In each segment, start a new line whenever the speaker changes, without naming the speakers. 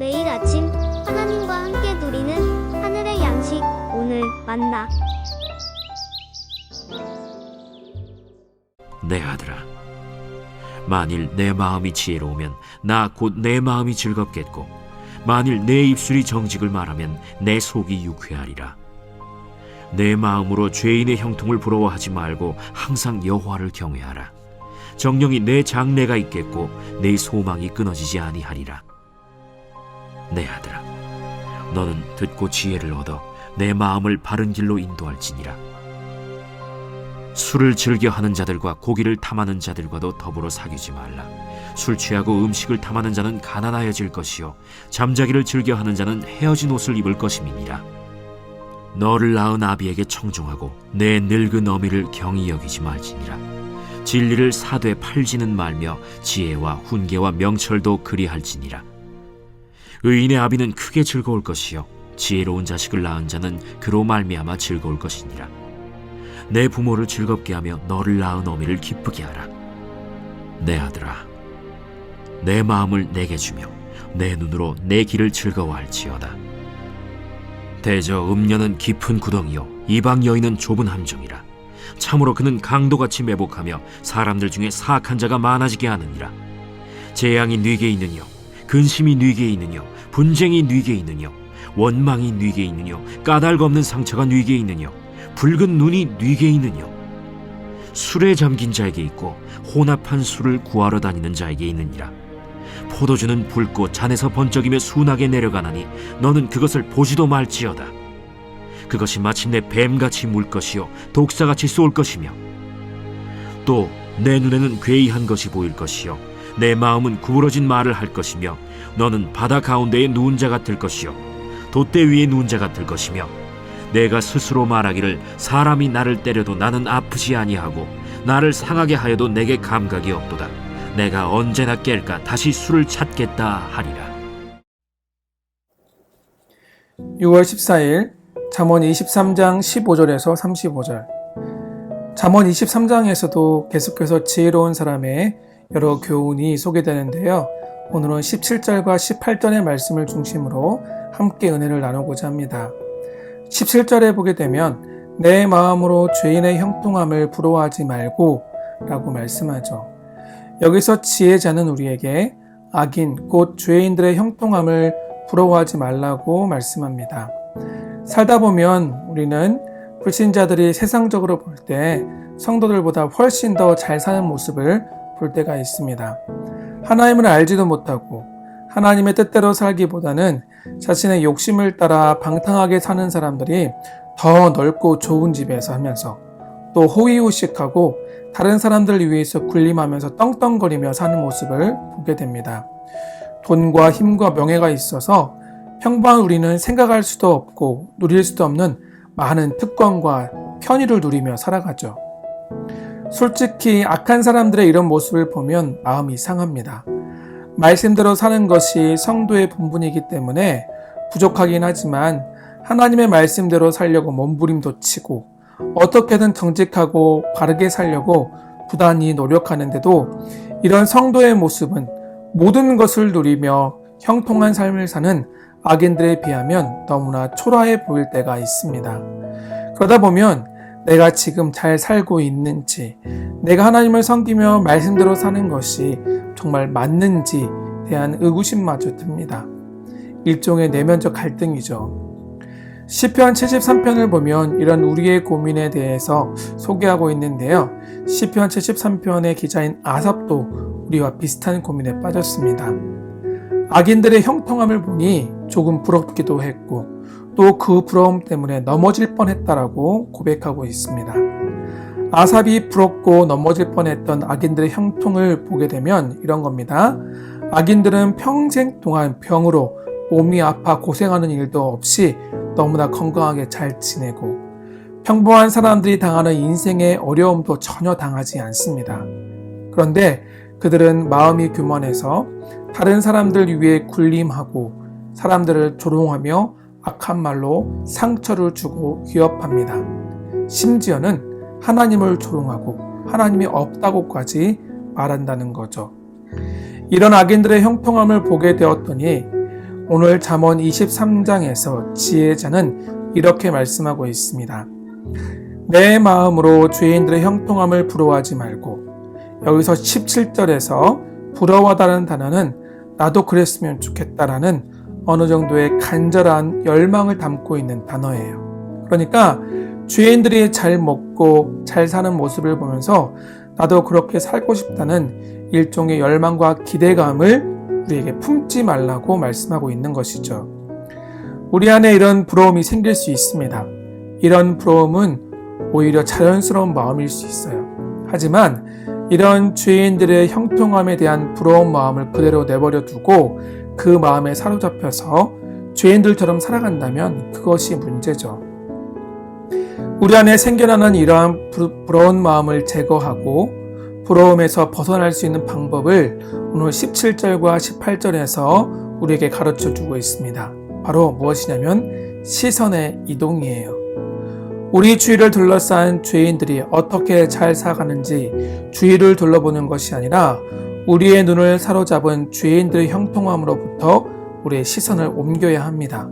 매일 아침 하나님과 함께 누리는 하늘의 양식 오늘 만나.
내 아들아, 만일 내 마음이 지혜로우면 나 곧 내 마음이 즐겁겠고, 만일 내 입술이 정직을 말하면 내 속이 유쾌하리라. 내 마음으로 죄인의 형통을 부러워하지 말고 항상 여호와를 경외하라. 정령이 내 장래가 있겠고 내 소망이 끊어지지 아니하리라. 내 아들아, 너는 듣고 지혜를 얻어 내 마음을 바른 길로 인도할지니라. 술을 즐겨하는 자들과 고기를 탐하는 자들과도 더불어 사귀지 말라. 술 취하고 음식을 탐하는 자는 가난하여질 것이요 잠자기를 즐겨하는 자는 헤어진 옷을 입을 것임이니라. 너를 낳은 아비에게 청종하고 내 늙은 어미를 경히 여기지 말지니라. 진리를 사되 팔지는 말며 지혜와 훈계와 명철도 그리할지니라. 의인의 아비는 크게 즐거울 것이요 지혜로운 자식을 낳은 자는 그로 말미암아 즐거울 것이니라. 내 부모를 즐겁게 하며 너를 낳은 어미를 기쁘게 하라. 내 아들아, 내 마음을 내게 주며 내 눈으로 내 길을 즐거워할지어다. 대저 음녀는 깊은 구덩이요 이방 여인은 좁은 함정이라. 참으로 그는 강도같이 매복하며 사람들 중에 사악한 자가 많아지게 하느니라. 재앙이 네게 있느뇨, 근심이 네게 있느뇨, 분쟁이 네게 있느뇨, 원망이 네게 있느뇨, 까닭 없는 상처가 네게 있느뇨, 붉은 눈이 네게 있느뇨. 술에 잠긴 자에게 있고 혼합한 술을 구하러 다니는 자에게 있느니라. 포도주는 붉고 잔에서 번쩍이며 순하게 내려가나니 너는 그것을 보지도 말지어다. 그것이 마침내 뱀같이 물 것이요 독사같이 쏠 것이며, 또 내 눈에는 괴이한 것이 보일 것이요 내 마음은 구부러진 말을 할 것이며, 너는 바다 가운데에 누운 자 같을 것이요 돛대 위에 누운 자 같을 것이며, 내가 스스로 말하기를 사람이 나를 때려도 나는 아프지 아니하고 나를 상하게 하여도 내게 감각이 없도다. 내가 언제나 깰까 다시 술을 찾겠다 하리라.
6월 14일 잠언 23장 15절에서 35절. 잠언 23장에서도 계속해서 지혜로운 사람의 여러 교훈이 소개되는데요. 오늘은 17절과 18절의 말씀을 중심으로 함께 은혜를 나누고자 합니다. 17절에 보게 되면 내 마음으로 죄인의 형통함을 부러워하지 말고 라고 말씀하죠. 여기서 지혜자는 우리에게 악인 곧 죄인들의 형통함을 부러워하지 말라고 말씀합니다. 살다 보면 우리는 불신자들이 세상적으로 볼 때 성도들보다 훨씬 더 잘 사는 모습을 볼 때가 있습니다. 하나님을 알지도 못하고 하나님의 뜻대로 살기보다는 자신의 욕심을 따라 방탕하게 사는 사람들이 더 넓고 좋은 집에서 하면서 또 호의호식하고 다른 사람들을 위해서 군림하면서 떵떵거리며 사는 모습을 보게 됩니다. 돈과 힘과 명예가 있어서 평범한 우리는 생각할 수도 없고 누릴 수도 없는 많은 특권과 편의를 누리며 살아가죠. 솔직히 악한 사람들의 이런 모습을 보면 마음이 상합니다. 말씀대로 사는 것이 성도의 본분이기 때문에 부족하긴 하지만 하나님의 말씀대로 살려고 몸부림도 치고 어떻게든 정직하고 바르게 살려고 부단히 노력하는데도 이런 성도의 모습은 모든 것을 누리며 형통한 삶을 사는 악인들에 비하면 너무나 초라해 보일 때가 있습니다. 그러다 보면 내가 지금 잘 살고 있는지, 내가 하나님을 섬기며 말씀대로 사는 것이 정말 맞는지에 대한 의구심마저 듭니다. 일종의 내면적 갈등이죠. 시편 73편을 보면 이런 우리의 고민에 대해서 소개하고 있는데요. 시편 73편의 기자인 아삽도 우리와 비슷한 고민에 빠졌습니다. 악인들의 형통함을 보니 조금 부럽기도 했고 또 그 부러움 때문에 넘어질 뻔했다라고 고백하고 있습니다. 아삽이 부럽고 넘어질 뻔했던 악인들의 형통을 보게 되면 이런 겁니다. 악인들은 평생 동안 병으로 몸이 아파 고생하는 일도 없이 너무나 건강하게 잘 지내고 평범한 사람들이 당하는 인생의 어려움도 전혀 당하지 않습니다. 그런데 그들은 마음이 교만해서 다른 사람들 위해 군림하고 사람들을 조롱하며 악한 말로 상처를 주고 위협합니다. 심지어는 하나님을 조롱하고 하나님이 없다고까지 말한다는 거죠. 이런 악인들의 형통함을 보게 되었더니 오늘 잠언 23장에서 지혜자는 이렇게 말씀하고 있습니다. 내 마음으로 죄인들의 형통함을 부러워하지 말고, 여기서 17절에서 부러워하다는 단어는 나도 그랬으면 좋겠다라는 어느 정도의 간절한 열망을 담고 있는 단어예요. 그러니까 죄인들이 잘 먹고 잘 사는 모습을 보면서 나도 그렇게 살고 싶다는 일종의 열망과 기대감을 우리에게 품지 말라고 말씀하고 있는 것이죠. 우리 안에 이런 부러움이 생길 수 있습니다. 이런 부러움은 오히려 자연스러운 마음일 수 있어요. 하지만 이런 죄인들의 형통함에 대한 부러운 마음을 그대로 내버려 두고 그 마음에 사로잡혀서 죄인들처럼 살아간다면 그것이 문제죠. 우리 안에 생겨나는 이러한 부러운 마음을 제거하고 부러움에서 벗어날 수 있는 방법을 오늘 17절과 18절에서 우리에게 가르쳐 주고 있습니다. 바로 무엇이냐면 시선의 이동이에요. 우리 주위를 둘러싼 죄인들이 어떻게 잘 살아가는지 주위를 둘러보는 것이 아니라 우리의 눈을 사로잡은 죄인들의 형통함으로부터 우리의 시선을 옮겨야 합니다.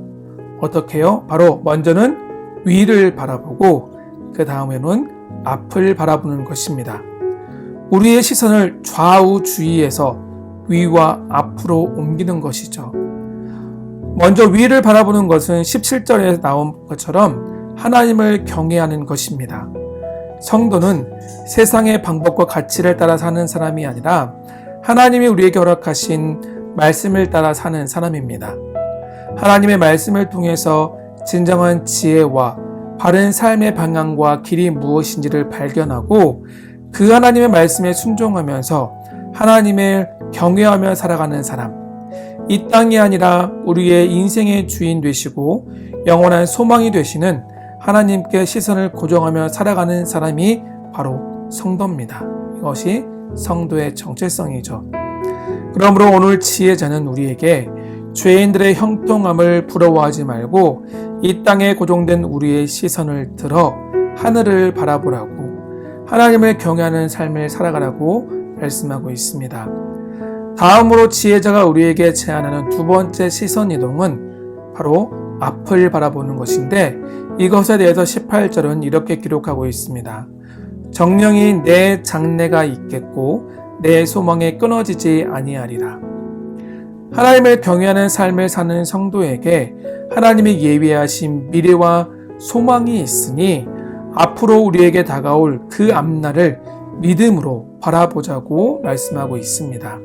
어떻게요? 바로 먼저는 위를 바라보고 그 다음에는 앞을 바라보는 것입니다. 우리의 시선을 좌우 주위에서 위와 앞으로 옮기는 것이죠. 먼저 위를 바라보는 것은 17절에 나온 것처럼 하나님을 경외하는 것입니다. 성도는 세상의 방법과 가치를 따라 사는 사람이 아니라 하나님이 우리에게 허락하신 말씀을 따라 사는 사람입니다. 하나님의 말씀을 통해서 진정한 지혜와 바른 삶의 방향과 길이 무엇인지를 발견하고 그 하나님의 말씀에 순종하면서 하나님을 경외하며 살아가는 사람, 이 땅이 아니라 우리의 인생의 주인 되시고 영원한 소망이 되시는 하나님께 시선을 고정하며 살아가는 사람이 바로 성도입니다. 이것이 성도의 정체성이죠. 그러므로 오늘 지혜자는 우리에게 죄인들의 형통함을 부러워하지 말고 이 땅에 고정된 우리의 시선을 들어 하늘을 바라보라고, 하나님을 경외하는 삶을 살아가라고 말씀하고 있습니다. 다음으로 지혜자가 우리에게 제안하는 두 번째 시선 이동은 바로 앞을 바라보는 것인데, 이것에 대해서 18절은 이렇게 기록하고 있습니다. 정령이 내 장래가 있겠고 내 소망에 끊어지지 아니하리라. 하나님을 경외하는 삶을 사는 성도에게 하나님이 예비하신 미래와 소망이 있으니 앞으로 우리에게 다가올 그 앞날을 믿음으로 바라보자고 말씀하고 있습니다.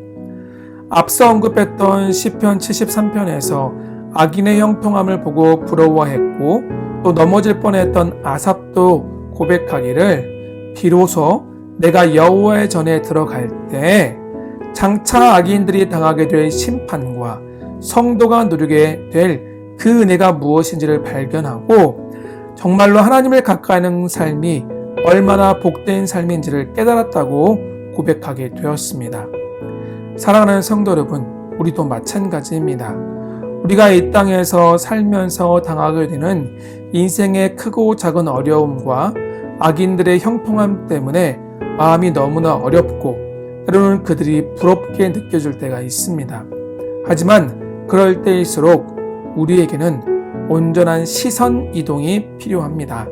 앞서 언급했던 시편 73편에서 악인의 형통함을 보고 부러워했고 또 넘어질 뻔했던 아삽도 고백하기를 비로소 내가 여호와의 전에 들어갈 때 장차 악인들이 당하게 될 심판과 성도가 누리게 될 그 은혜가 무엇인지를 발견하고 정말로 하나님을 가까이 하는 삶이 얼마나 복된 삶인지를 깨달았다고 고백하게 되었습니다. 사랑하는 성도 여러분, 우리도 마찬가지입니다. 우리가 이 땅에서 살면서 당하게 되는 인생의 크고 작은 어려움과 악인들의 형통함 때문에 마음이 너무나 어렵고 때로는 그들이 부럽게 느껴질 때가 있습니다. 하지만 그럴 때일수록 우리에게는 온전한 시선 이동이 필요합니다.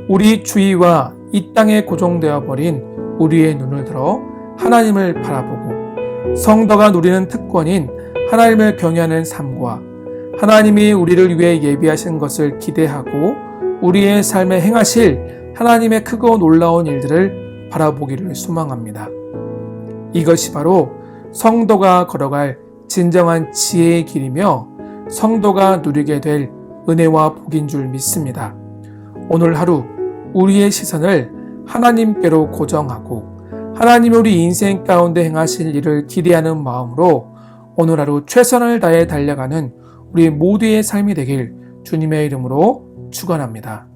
우리 주위와 이 땅에 고정되어 버린 우리의 눈을 들어 하나님을 바라보고 성도가 누리는 특권인 하나님을 경외하는 삶과 하나님이 우리를 위해 예비하신 것을 기대하고 우리의 삶에 행하실 하나님의 크고 놀라운 일들을 바라보기를 소망합니다. 이것이 바로 성도가 걸어갈 진정한 지혜의 길이며 성도가 누리게 될 은혜와 복인 줄 믿습니다. 오늘 하루 우리의 시선을 하나님께로 고정하고 하나님이 우리 인생 가운데 행하실 일을 기대하는 마음으로 오늘 하루 최선을 다해 달려가는 우리 모두의 삶이 되길 주님의 이름으로 축원합니다.